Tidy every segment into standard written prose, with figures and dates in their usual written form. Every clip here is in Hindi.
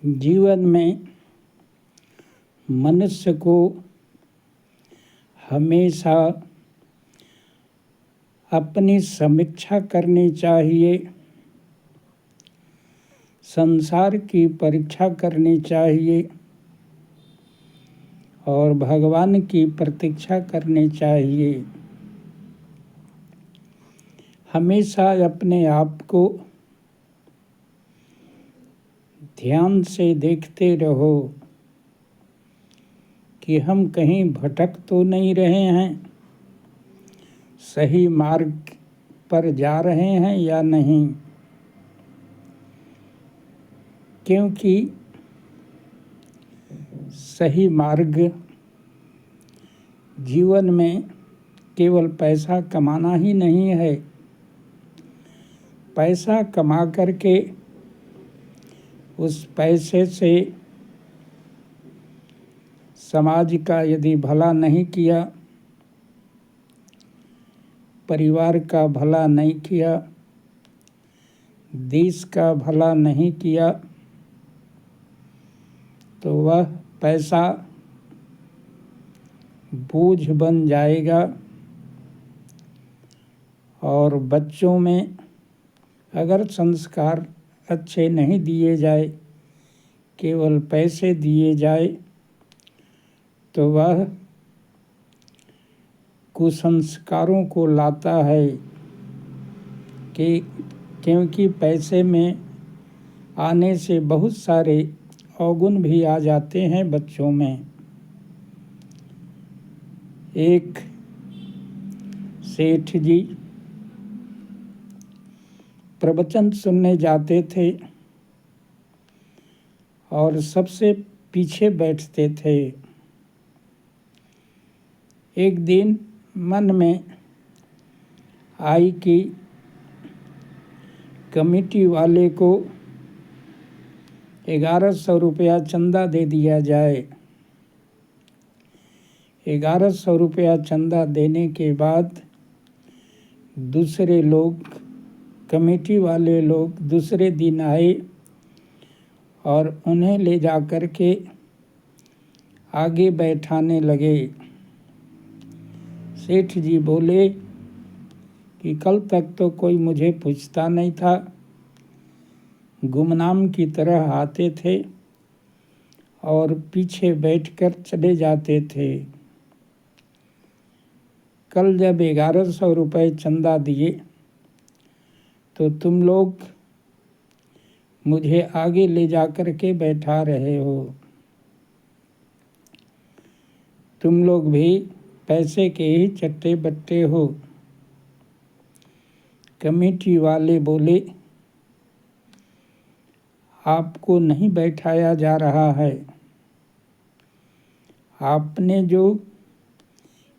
जीवन में मनुष्य को हमेशा अपनी समीक्षा करनी चाहिए, संसार की परीक्षा करनी चाहिए और भगवान की प्रतीक्षा करनी चाहिए। हमेशा अपने आप को ध्यान से देखते रहो कि हम कहीं भटक तो नहीं रहे हैं, सही मार्ग पर जा रहे हैं या नहीं। क्योंकि सही मार्ग जीवन में केवल पैसा कमाना ही नहीं है। पैसा कमा करके उस पैसे से समाज का यदि भला नहीं किया, परिवार का भला नहीं किया, देश का भला नहीं किया, तो वह पैसा बोझ बन जाएगा और बच्चों में अगर संस्कार अच्छे नहीं दिए जाए, केवल पैसे दिए जाए, तो वह कुसंस्कारों को लाता है क्योंकि पैसे में आने से बहुत सारे अवगुण भी आ जाते हैं बच्चों में। एक सेठ जी प्रवचन सुनने जाते थे और सबसे पीछे बैठते थे। एक दिन मन में आई कि कमेटी वाले को 1100 रुपया चंदा दे दिया जाए। 1100 रुपया चंदा देने के बाद दूसरे लोग, कमेटी वाले लोग दूसरे दिन आए और उन्हें ले जा कर के आगे बैठाने लगे। सेठ जी बोले कि कल तक तो कोई मुझे पूछता नहीं था, गुमनाम की तरह आते थे और पीछे बैठकर चले जाते थे। कल जब 1100 रुपये चंदा दिए तो तुम लोग मुझे आगे ले जा कर के बैठा रहे हो। तुम लोग भी पैसे के ही चट्टे बट्टे हो। कमेटी वाले बोले, आपको नहीं बैठाया जा रहा है। आपने जो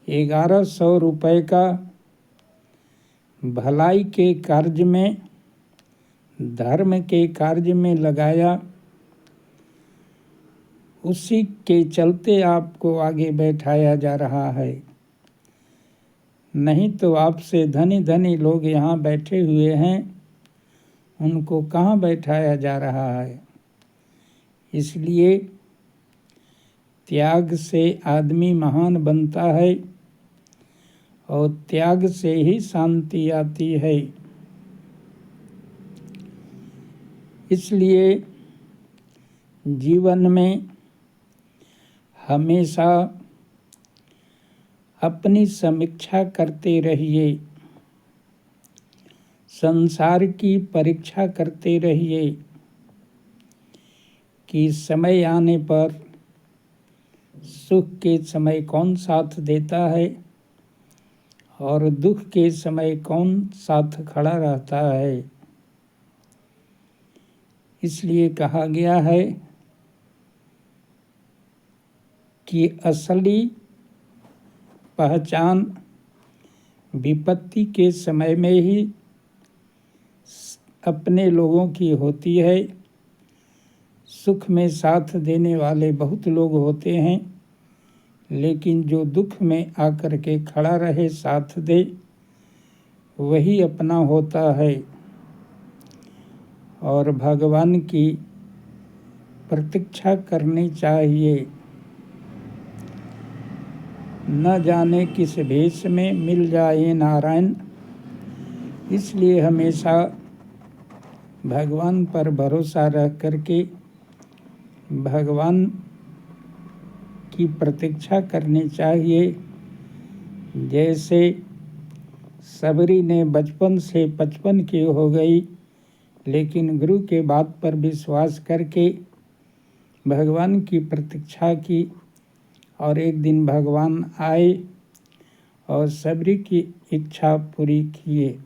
1100 रुपये का भलाई के कार्य में, धर्म के कार्य में लगाया, उसी के चलते आपको आगे बैठाया जा रहा है। नहीं तो आपसे धनी धनी लोग यहाँ बैठे हुए हैं, उनको कहाँ बैठाया जा रहा है। इसलिए त्याग से आदमी महान बनता है और त्याग से ही शांति आती है। इसलिए जीवन में हमेशा अपनी समीक्षा करते रहिए, संसार की परीक्षा करते रहिए कि समय आने पर सुख के समय कौन साथ देता है और दुख के समय कौन साथ खड़ा रहता है। इसलिए कहा गया है कि असली पहचान विपत्ति के समय में ही अपने लोगों की होती है। सुख में साथ देने वाले बहुत लोग होते हैं, लेकिन जो दुख में आकर के खड़ा रहे, साथ दे, वही अपना होता है। और भगवान की प्रतीक्षा करनी चाहिए। न जाने किस भेष में मिल जाए नारायण, इसलिए हमेशा भगवान पर भरोसा रख करके भगवान की प्रतीक्षा करनी चाहिए। जैसे सबरी ने बचपन से 55 की हो गई, लेकिन गुरु के बात पर विश्वास करके भगवान की प्रतीक्षा की और एक दिन भगवान आए और सबरी की इच्छा पूरी किए।